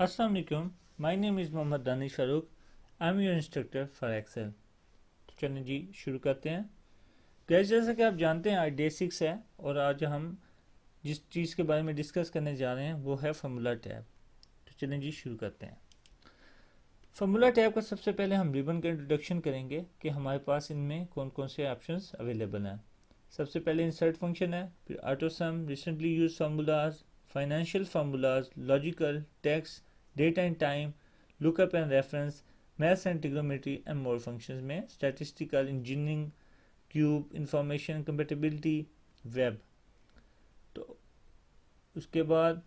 Assalamu alaikum. My name is Mohammad Danish Farooq. I am your instructor for Excel. तो चलिए जी शुरू करते हैं. गैस जैसा कि आप जानते हैं आज डे 6 है और आज हम जिस चीज़ के बारे में डिस्कस करने जा रहे हैं वो है फार्मूला टैब. तो चलिए जी शुरू करते हैं. फार्मूला टैब का सबसे पहले हम रिबन का इंट्रोडक्शन करेंगे कि हमारे पास इनमें कौन कौन से ऑप्शंस अवेलेबल हैं. सबसे पहले इंसर्ट फंक्शन है, फिर auto sum, recently use formulas, financial formulas, logical, text, date and time, lookup and reference, maths and trigonometry and more functions में statistical, engineering, cube, information, compatibility, web. तो उसके बाद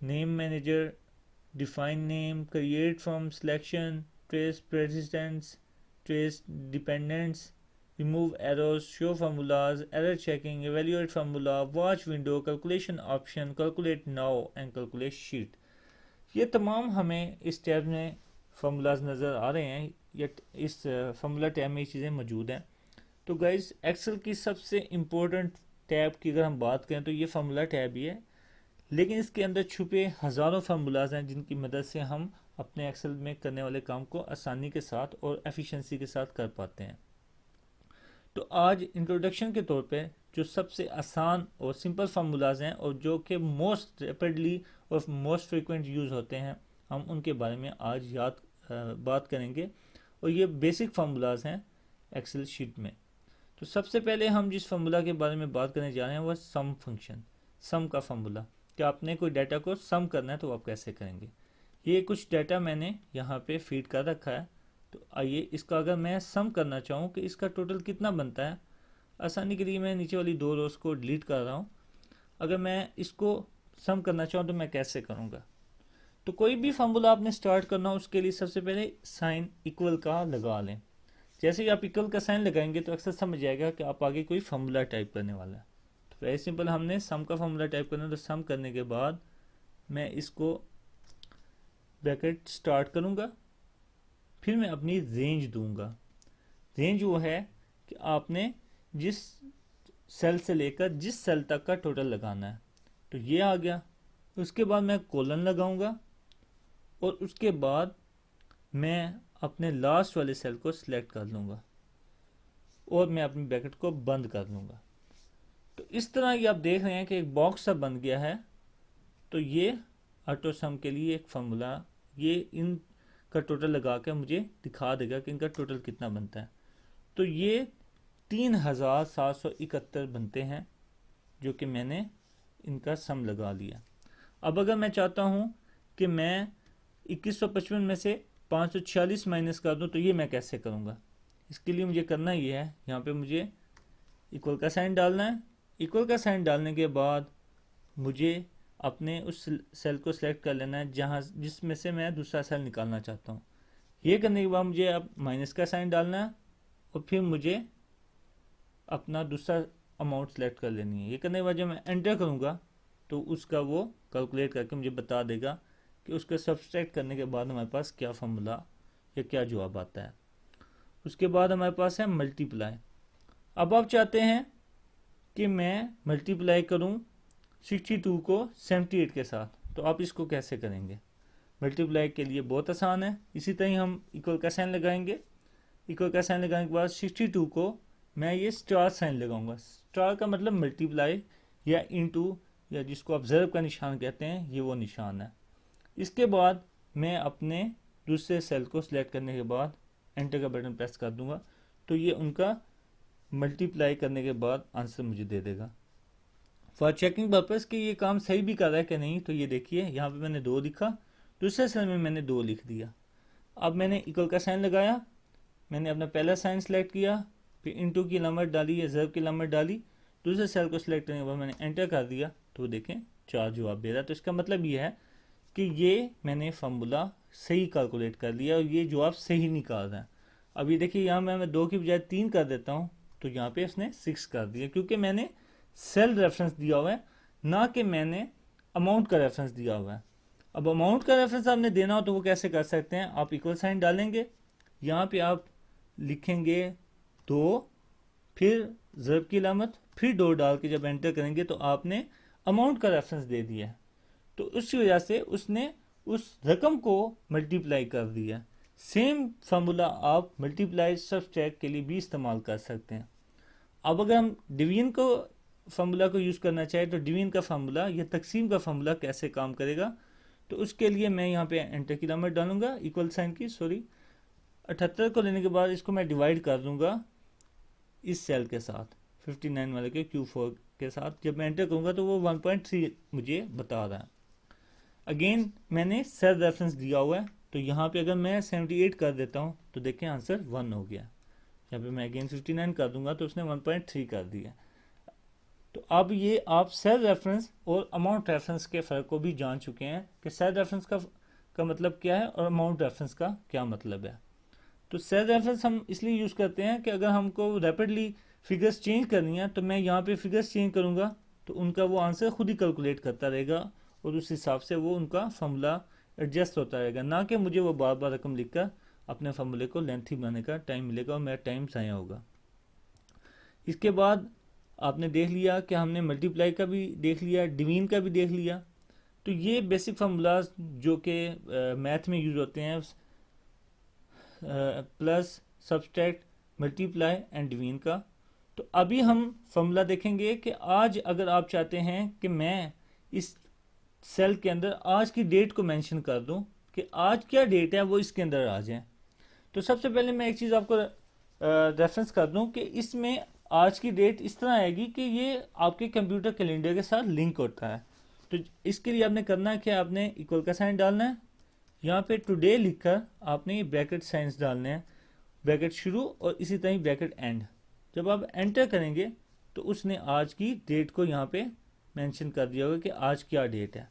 name manager, define name, create from selection, trace precedents, trace dependents, remove errors, show formulas, error checking, evaluate formula, watch window, calculation option, calculate now and calculate sheet. ये तमाम हमें इस tab में formulas नज़र आ रहे हैं. ये इस फार्मूला टैब में ये चीज़ें मौजूद हैं. तो गाइज एक्सेल की सबसे इम्पोर्टेंट टैब की अगर हम बात करें तो ये फार्मूला टैब ही है, लेकिन इसके अंदर छुपे हज़ारों फार्मूलाज हैं जिनकी मदद से हम अपने एक्सेल में करने वाले काम को आसानी के साथ और एफिशिएंसी के साथ कर पाते हैं. तो आज इंट्रोडक्शन के तौर पे जो सबसे आसान और सिंपल फार्मूलाज हैं और जो कि मोस्ट रैपिडली और मोस्ट फ्रीक्वेंट यूज़ होते हैं, हम उनके बारे में आज बात करेंगे. और ये बेसिक फार्मूलाज हैं एक्सेल शीट में. तो सबसे पहले हम जिस फार्मूला के बारे में बात करने जा रहे हैं वह सम फंक्शन, सम का फार्मूला. कि आपने कोई डाटा को सम करना है तो आप कैसे करेंगे. ये कुछ डाटा मैंने यहाँ पे फीड कर रखा है. तो आइए इसका अगर मैं सम करना चाहूँ कि इसका टोटल कितना बनता है, आसानी के लिए मैं नीचे वाली दो रोज को डिलीट कर रहा हूँ. अगर मैं इसको सम करना चाहूँ तो मैं कैसे करूँगा. तो कोई भी फार्मूला आपने स्टार्ट करना हो उसके लिए सबसे पहले साइन इक्वल का लगा लें. जैसे ही आप इक्वल का साइन लगाएंगे तो अक्सर समझ जाएगा कि आप आगे कोई फार्मूला टाइप करने वाला है. तो वेरी सिंपल, हमने सम का फार्मूला टाइप करना है तो सम करने के बाद मैं इसको ब्रैकेट स्टार्ट करूँगा, फिर मैं अपनी रेंज दूंगा. रेंज वो है कि आपने जिस सेल से लेकर जिस सेल तक का टोटल लगाना है. तो ये आ गया. उसके बाद मैं कोलन लगाऊंगा और उसके बाद मैं अपने लास्ट वाले सेल को सिलेक्ट कर लूँगा और मैं अपनी ब्रैकेट को बंद कर लूँगा. तो इस तरह ये आप देख रहे हैं कि एक बॉक्स सा बन गया है. तो ये ऑटो सम के लिए एक फार्मूला, ये इन का टोटल लगा के मुझे दिखा देगा कि इनका टोटल कितना बनता है. तो ये 3771 बनते हैं जो कि मैंने इनका सम लगा लिया. अब अगर मैं चाहता हूँ कि मैं 2155 में से 546 माइनस कर दूँ तो ये मैं कैसे करूँगा. इसके लिए मुझे करना ये है, यहाँ पे मुझे इक्वल का साइन डालना है. इक्वल का साइन डालने के बाद मुझे अपने उस सेल को सिलेक्ट कर लेना है जहाँ जिसमें से मैं दूसरा सेल निकालना चाहता हूँ. ये करने के बाद मुझे अब माइनस का साइन डालना है और फिर मुझे अपना दूसरा अमाउंट सेलेक्ट कर लेनी है. ये करने के बाद जब मैं एंटर करूँगा तो उसका वो कैलकुलेट करके मुझे बता देगा कि उसका सब्सट्रैक्ट करने के बाद हमारे पास क्या फार्मूला या क्या जवाब आता है. उसके बाद हमारे पास है मल्टीप्लाई. अब आप चाहते हैं कि मैं मल्टीप्लाई करूँ 62 को 78 के साथ, तो आप इसको कैसे करेंगे. मल्टीप्लाई के लिए बहुत आसान है. इसी तरह हम इक्वल का साइन लगाएंगे. इक्वल का साइन लगाने के बाद 62 को मैं ये स्टार साइन लगाऊंगा. स्टार का मतलब मल्टीप्लाई या इनटू या जिसको ऑब्जर्व का निशान कहते हैं, ये वो निशान है. इसके बाद मैं अपने दूसरे सेल को सिलेक्ट करने के बाद एंटर का बटन प्रेस कर दूंगा. तो ये उनका मल्टीप्लाई करने के बाद आंसर मुझे दे देगा. फॉर चेकिंग पर्पज़ कि ये काम सही भी कर रहा है कि नहीं, तो ये देखिए यहाँ पे मैंने 2 लिखा, दूसरे सेल में मैंने 2 लिख दिया. अब मैंने इक्वल का साइन लगाया, मैंने अपना पहला साइन सेलेक्ट किया, फिर इनटू की लामत डाली या ज़र्ब की लामत डाली, दूसरे सेल को सिलेक्ट करने के बाद मैंने एंटर कर दिया. तो देखें 4 जवाब दे रहा है. तो इसका मतलब ये है कि ये मैंने फार्मूला सही कैलकुलेट कर लिया और ये जवाब सही निकाल रहा है. अब ये देखिए यहाँ मैं 2 की बजाय 3 कर देता हूँ तो यहाँ पे उसने 6 कर दिया, क्योंकि मैंने सेल रेफरेंस दिया हुआ है, ना कि मैंने अमाउंट का रेफरेंस दिया हुआ है. अब अमाउंट का रेफरेंस आपने देना हो तो वो कैसे कर सकते हैं. आप इक्वल साइन डालेंगे, यहाँ पे आप लिखेंगे 2, फिर ज़र्ब की अलामत, फिर 2 डाल के जब एंटर करेंगे तो आपने अमाउंट का रेफरेंस दे दिया है. तो उसी वजह से उसने उस रकम को मल्टीप्लाई कर दिया। सेम फार्मूला आप मल्टीप्लाई सब्सट्रैक्ट के लिए भी इस्तेमाल कर सकते हैं। अब अगर हम डिवीजन को फार्मूला को यूज़ करना चाहें तो डिवीजन का फार्मूला या तकसीम का फार्मूला कैसे काम करेगा, तो उसके लिए मैं यहाँ पे एंटर की नंबर डालूंगा, इक्वल साइन की, सॉरी 78 को लेने के बाद इसको मैं डिवाइड कर दूंगा इस सेल के साथ 59 वाले के Q4 के साथ। जब मैं एंटर करूंगा तो वो 1.3 मुझे बता रहा है। अगेन मैंने सेल रेफरेंस दिया हुआ है, तो यहाँ पे अगर मैं 78 कर देता हूँ तो देखें आंसर 1 हो गया। यहाँ पे मैं अगेन 59 कर दूंगा तो उसने 1.3 कर दिया। तो अब ये आप सेल रेफरेंस और अमाउंट रेफरेंस के फ़र्क को भी जान चुके हैं कि सेल रेफरेंस का मतलब क्या है और अमाउंट रेफरेंस का क्या मतलब है। तो सेल रेफरेंस हम इसलिए यूज़ करते हैं कि अगर हमको रैपिडली फिगर्स चेंज करनी है तो मैं यहाँ पे फिगर्स चेंज करूँगा तो उनका वो आंसर खुद ही कैलकुलेट करता रहेगा और उस हिसाब से वो उनका फार्मूला एडजस्ट होता रहेगा, ना कि मुझे वो बार बार रकम लिखकर अपने फार्मूले को लेंथी बनाने का टाइम मिलेगा और मेरा टाइम ज़ाया होगा। इसके बाद आपने देख लिया कि हमने मल्टीप्लाई का भी देख लिया, डिवीजन का भी देख लिया। तो ये बेसिक फार्मूलाज जो कि मैथ में यूज़ होते हैं, plus subtract multiply and division का। तो अभी हम फार्मूला देखेंगे कि आज अगर आप चाहते हैं कि मैं इस सेल के अंदर आज की डेट को मेंशन कर दूं कि आज क्या डेट है वो इसके अंदर आ जाए। तो सबसे पहले मैं एक चीज़ आपको रेफरेंस कर दूं कि इसमें आज की डेट इस तरह आएगी कि ये आपके कंप्यूटर कैलेंडर के साथ लिंक होता है। तो इसके लिए आपने करना है कि आपने इक्वल का साइन डालना है, यहाँ पे टुडे लिखकर आपने ये ब्रैकेट साइंस डालने हैं, ब्रैकेट शुरू और इसी तरह ब्रैकेट एंड। जब आप एंटर करेंगे तो उसने आज की डेट को यहाँ पे मेंशन कर दिया होगा कि आज क्या डेट है।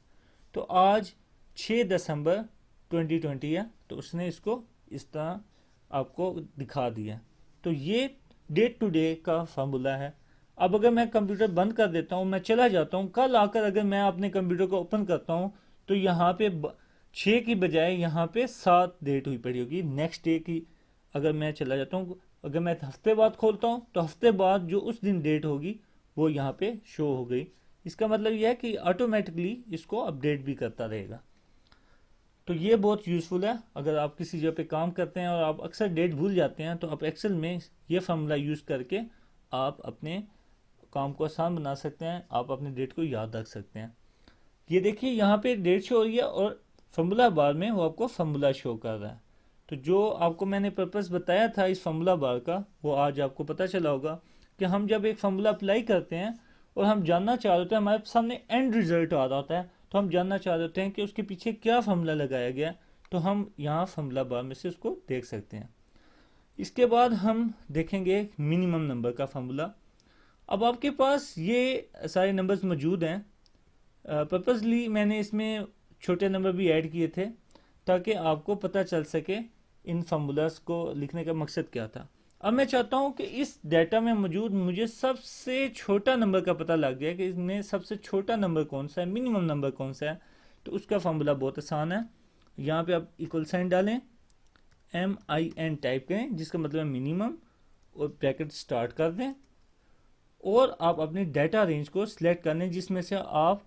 तो आज 6 दिसंबर 2020 है, तो उसने इसको इस तरह आपको दिखा दिया। तो ये डेट टू डे का फार्मूला है। अब अगर मैं कंप्यूटर बंद कर देता हूँ, मैं चला जाता हूँ, कल आकर अगर मैं अपने कंप्यूटर को ओपन करता हूँ तो यहाँ पे 6 की बजाय यहाँ पे 7 डेट हुई पड़ी होगी नेक्स्ट डे की। अगर मैं चला जाता हूँ, अगर मैं हफ्ते बाद खोलता हूँ तो हफ्ते बाद जो उस दिन डेट होगी वो यहाँ पे शो हो गई। इसका मतलब यह है कि ऑटोमेटिकली इसको अपडेट भी करता रहेगा। तो ये बहुत यूज़फुल है अगर आप किसी जगह पे काम करते हैं और आप अक्सर डेट भूल जाते हैं, तो आप एक्सेल में ये फार्मूला यूज़ करके आप अपने काम को आसान बना सकते हैं, आप अपने डेट को याद रख सकते हैं। ये देखिए यहाँ पे डेट शो हो रही है और फार्मूला बार में वो आपको फार्मूला शो कर रहा है। तो जो आपको मैंने पर्पस बताया था इस फार्मूला बार का, वो आज आपको पता चला होगा कि हम जब एक फार्मूला अप्लाई करते हैं और हम जानना चाह रहे होते हैं, हमारे सामने एंड रिजल्ट आ रहा होता है, तो हम जानना चाह रहे होते हैं कि उसके पीछे क्या फार्मूला लगाया गया, तो हम यहाँ फार्मूला बार में से उसको देख सकते हैं। इसके बाद हम देखेंगे मिनिमम नंबर का फार्मूला। अब आपके पास ये सारे नंबर्स मौजूद हैं, पर्पसली मैंने इसमें छोटे नंबर भी ऐड किए थे ताकि आपको पता चल सके इन फार्मूलाज को लिखने का मकसद क्या था। अब मैं चाहता हूं कि इस डाटा में मौजूद मुझे सबसे छोटा नंबर का पता लग गया कि इसमें सबसे छोटा नंबर कौन सा है, मिनिमम नंबर कौन सा है। तो उसका फार्मूला बहुत आसान है, यहाँ पे आप इक्वल साइन डालें, MIN टाइप करें जिसका मतलब है मिनिमम, और ब्रैकेट स्टार्ट कर दें और आप अपनी डाटा रेंज को सिलेक्ट कर लें जिसमें से आप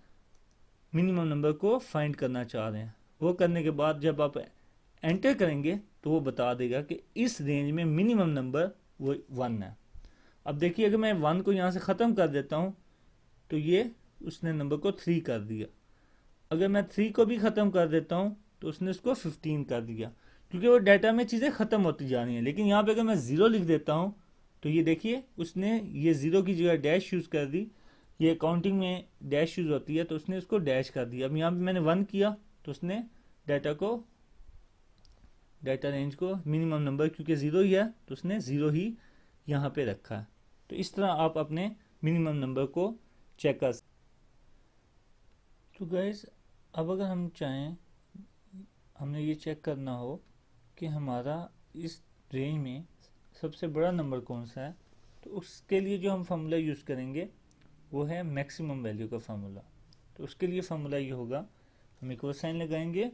मिनिमम नंबर को फाइंड करना चाह रहे हैं। वो करने के बाद जब आप एंटर करेंगे तो वो बता देगा कि इस रेंज में मिनिमम नंबर वो 1 है। अब देखिए अगर मैं 1 को यहाँ से ख़त्म कर देता हूँ तो ये उसने नंबर को 3 कर दिया। अगर मैं 3 को भी ख़त्म कर देता हूँ तो उसने उसको 15 कर दिया, क्योंकि वो डाटा में चीज़ें ख़त्म होती जा रही हैं। लेकिन यहाँ पे अगर मैं 0 लिख देता हूँ तो ये देखिए उसने ये 0 की जगह डैश यूज़ कर दी। ये काउंटिंग में डैश यूज़ होती है तो उसने उसको डैश कर दिया। अब यहाँ पे मैंने 1 किया तो उसने डाटा रेंज को मिनिमम नंबर, क्योंकि 0 ही है तो उसने 0 ही यहाँ पे रखा है। तो इस तरह आप अपने मिनिमम नंबर को चेक कर सकते। तो गाइज अब अगर हम चाहें, हमने ये चेक करना हो कि हमारा इस रेंज में सबसे बड़ा नंबर कौन सा है, तो उसके लिए जो हम फार्मूला यूज़ करेंगे वो है मैक्सिमम वैल्यू का फार्मूला। तो उसके लिए फार्मूला ये होगा, हम इक्वल साइन लगाएंगे,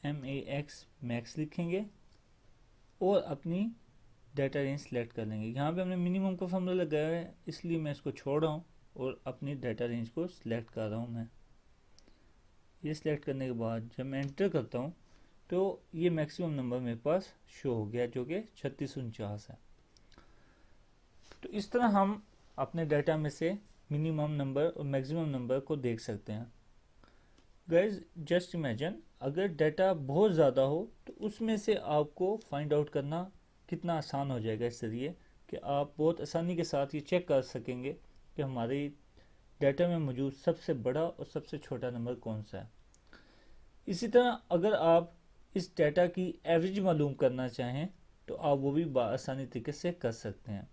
MAX मैक्स लिखेंगे और अपनी डाटा रेंज सेलेक्ट कर लेंगे। यहाँ पे हमने मिनिमम का फार्मूला लगाया है इसलिए मैं इसको छोड़ रहा हूँ और अपनी डाटा रेंज को सिलेक्ट कर रहा हूँ मैं। ये सिलेक्ट करने के बाद जब मैं एंटर करता हूँ तो ये मैक्सिमम नंबर मेरे पास शो हो गया जो कि 3649 है। तो इस तरह हम अपने डाटा में से मिनिमम नंबर और मैक्सिमम नंबर को देख सकते हैं। गाइज जस्ट इमेजिन अगर डाटा बहुत ज़्यादा हो तो उसमें से आपको फाइंड आउट करना कितना आसान हो जाएगा इस जरिए कि आप बहुत आसानी के साथ ये चेक कर सकेंगे कि हमारे डाटा में मौजूद सबसे बड़ा और सबसे छोटा नंबर कौन सा है। इसी तरह अगर आप इस डाटा की एवरेज मालूम करना चाहें तो आप वो भी आसानी तरीके से कर सकते हैं।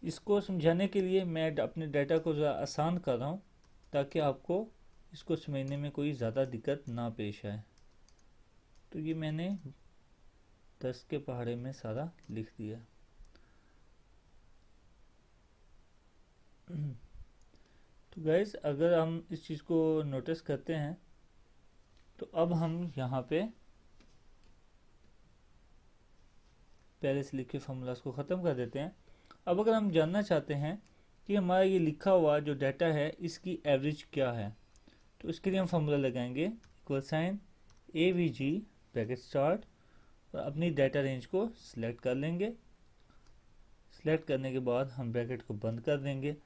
इसको समझाने के लिए मैं अपने डाटा को ज़रा आसान कर रहा हूँ ताकि आपको इसको समझने में कोई ज़्यादा दिक्कत ना पेश आए। तो ये मैंने 10 के पहाड़े में सारा लिख दिया। तो गैस अगर हम इस चीज़ को नोटिस करते हैं तो अब हम यहाँ पे पहले से लिखे फार्मूलाज को ख़त्म कर देते हैं। अब अगर हम जानना चाहते हैं कि हमारा ये लिखा हुआ जो डाटा है इसकी एवरेज क्या है तो इसके लिए हम फार्मूला लगाएंगे equal sign A V G bracket start और अपनी डाटा रेंज को सिलेक्ट कर लेंगे। सिलेक्ट करने के बाद हम ब्रैकेट को बंद कर देंगे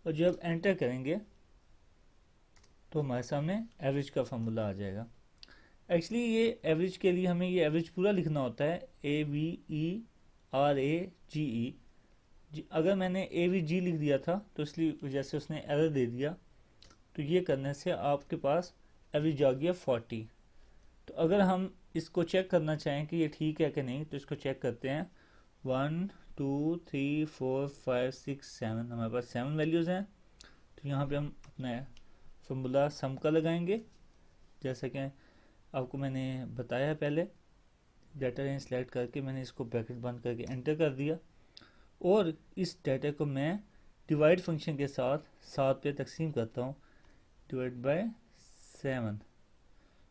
और जब एंटर करेंगे तो हमारे सामने एवरेज का फार्मूला आ जाएगा। एक्चुअली ये एवरेज के लिए हमें ये एवरेज पूरा लिखना होता है AVERAGE। अगर मैंने AVG लिख दिया था तो इसलिए वजह से उसने एरर दे दिया। तो ये करने से आपके पास एवरेज आ गया 40। तो अगर हम इसको चेक करना चाहें कि ये ठीक है कि नहीं तो इसको चेक करते हैं। 1 2 3 4 5 6 7 हमारे पास 7 वैल्यूज़ हैं। तो यहाँ पे हम अपना फॉर्मूला सम का लगाएंगे जैसा कि आपको मैंने बताया पहले। डाटा रेंज सेलेक्ट करके मैंने इसको ब्रैकेट बंद करके एंटर कर दिया और इस डाटा को मैं डिवाइड फंक्शन के साथ 7 पे तकसीम करता हूँ डिवाइड बाय 7।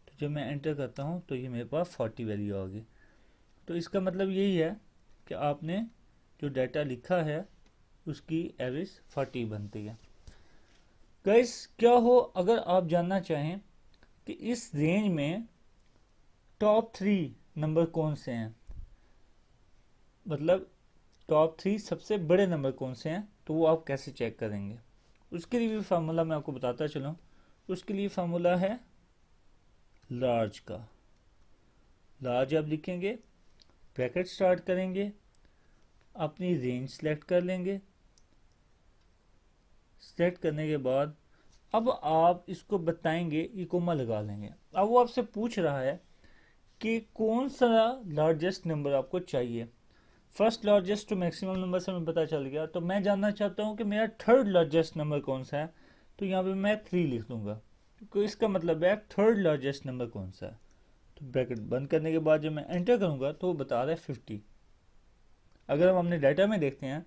तो जब मैं एंटर करता हूँ तो ये मेरे पास 40 वैल्यू आ गई। तो इसका मतलब यही है कि आपने जो डाटा लिखा है उसकी एवरेज 40 बनती है। गाइस क्या हो अगर आप जानना चाहें कि इस रेंज में टॉप 3 नंबर कौन से हैं, मतलब टॉप 3 सबसे बड़े नंबर कौन से हैं, तो वो आप कैसे चेक करेंगे। उसके लिए भी फार्मूला मैं आपको बताता चलूँ। उसके लिए फार्मूला है लार्ज का। लार्ज आप लिखेंगे, ब्रैकेट स्टार्ट करेंगे, अपनी रेंज सेलेक्ट कर लेंगे। सेलेक्ट करने के बाद अब आप इसको बताएंगे, ये कोमा लगा लेंगे। अब वो आपसे पूछ रहा है कि कौन सा लार्जेस्ट नंबर आपको चाहिए। First largest to maximum number से हमें पता चल गया। तो मैं जानना चाहता हूँ कि मेरा थर्ड लार्जेस्ट नंबर कौन सा है। तो यहाँ पे मैं 3 लिख दूंगा क्योंकि इसका मतलब है थर्ड लार्जेस्ट नंबर कौन सा है। तो ब्रैकेट बंद करने के बाद जब मैं एंटर करूँगा तो वो बता रहा है 50। अगर हम अपने डाटा में देखते हैं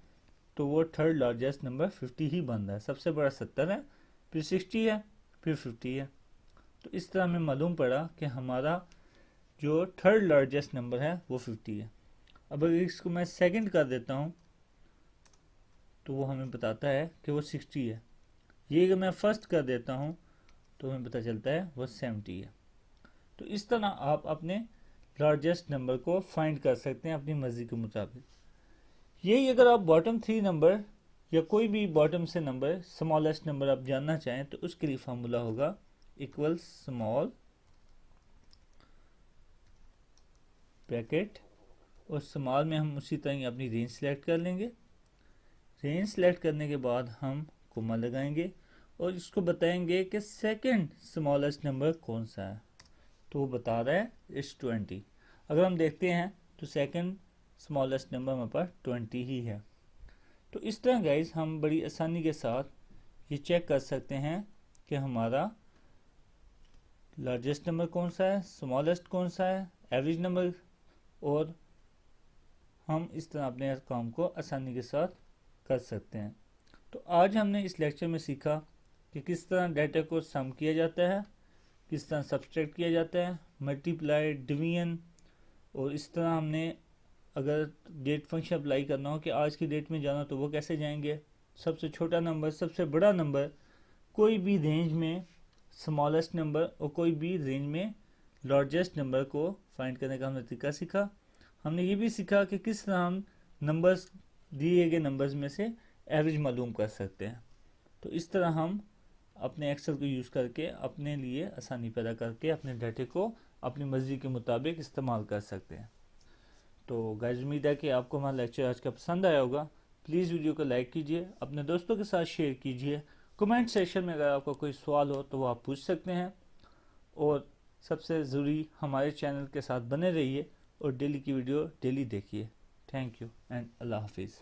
तो वो थर्ड लार्जेस्ट नंबर 50 ही बन रहा है। सबसे बड़ा 70 है, फिर 60 है, फिर 50 है। तो इस तरह हमें मालूम पड़ा कि हमारा जो थर्ड लार्जेस्ट नंबर है वो 50 है। अब अगर इसको मैं सेकंड कर देता हूँ तो वो हमें बताता है कि वो 60 है। ये अगर मैं फर्स्ट कर देता हूँ तो हमें पता चलता है वो 70 है। तो इस तरह आप अपने लार्जेस्ट नंबर को फाइंड कर सकते हैं अपनी मर्जी के मुताबिक। यही अगर आप बॉटम 3 नंबर या कोई भी बॉटम से नंबर स्मॉलेस्ट नंबर आप जानना चाहें तो उसके लिए फार्मूला होगा इक्वल स्मॉल ब्रैकेट और स्मॉल में हम उसी तरह अपनी रेंज सेलेक्ट कर लेंगे। रेंज सेलेक्ट करने के बाद हम कोमा लगाएंगे और इसको बताएंगे कि सेकंड स्मॉलेस्ट नंबर कौन सा है। तो वो बता रहा है इस 20। अगर हम देखते हैं तो सेकंड स्मॉलेस्ट नंबर हमारे पास 20 ही है। तो इस तरह गाइज हम बड़ी आसानी के साथ ये चेक कर सकते हैं कि हमारा लार्जेस्ट नंबर कौन सा है, स्मॉलेस्ट कौन सा है, एवरेज नंबर, और हम इस तरह अपने काम को आसानी के साथ कर सकते हैं। तो आज हमने इस लेक्चर में सीखा कि किस तरह डाटा को सम किया जाता है, किस तरह सब्सट्रैक्ट किया जाता है, मल्टीप्लाई, डिवीजन, और इस तरह हमने अगर डेट फंक्शन अप्लाई करना हो कि आज की डेट में जाना तो वो कैसे जाएंगे। सबसे छोटा नंबर, सबसे बड़ा नंबर, कोई भी रेंज में स्मॉलेस्ट नंबर और कोई भी रेंज में लार्जेस्ट नंबर को फाइंड करने का हमने तरीका सीखा। हमने ये भी सीखा कि किस तरह हम नंबर्स, दिए गए नंबर्स में से एवरेज मालूम कर सकते हैं। तो इस तरह हम अपने एक्सेल को यूज़ करके अपने लिए आसानी पैदा करके अपने डाटे को अपनी मर्ज़ी के मुताबिक इस्तेमाल कर सकते हैं। तो गाइस, उम्मीद है कि आपको हमारा लेक्चर आज का पसंद आया होगा। प्लीज़ वीडियो को लाइक कीजिए, अपने दोस्तों के साथ शेयर कीजिए। कमेंट सेक्शन में अगर आपका कोई सवाल हो तो वो आप पूछ सकते हैं, और सबसे ज़रूरी हमारे चैनल के साथ बने रहिए और डेली की वीडियो डेली देखिए। थैंक यू एंड अल्लाह हाफिज़।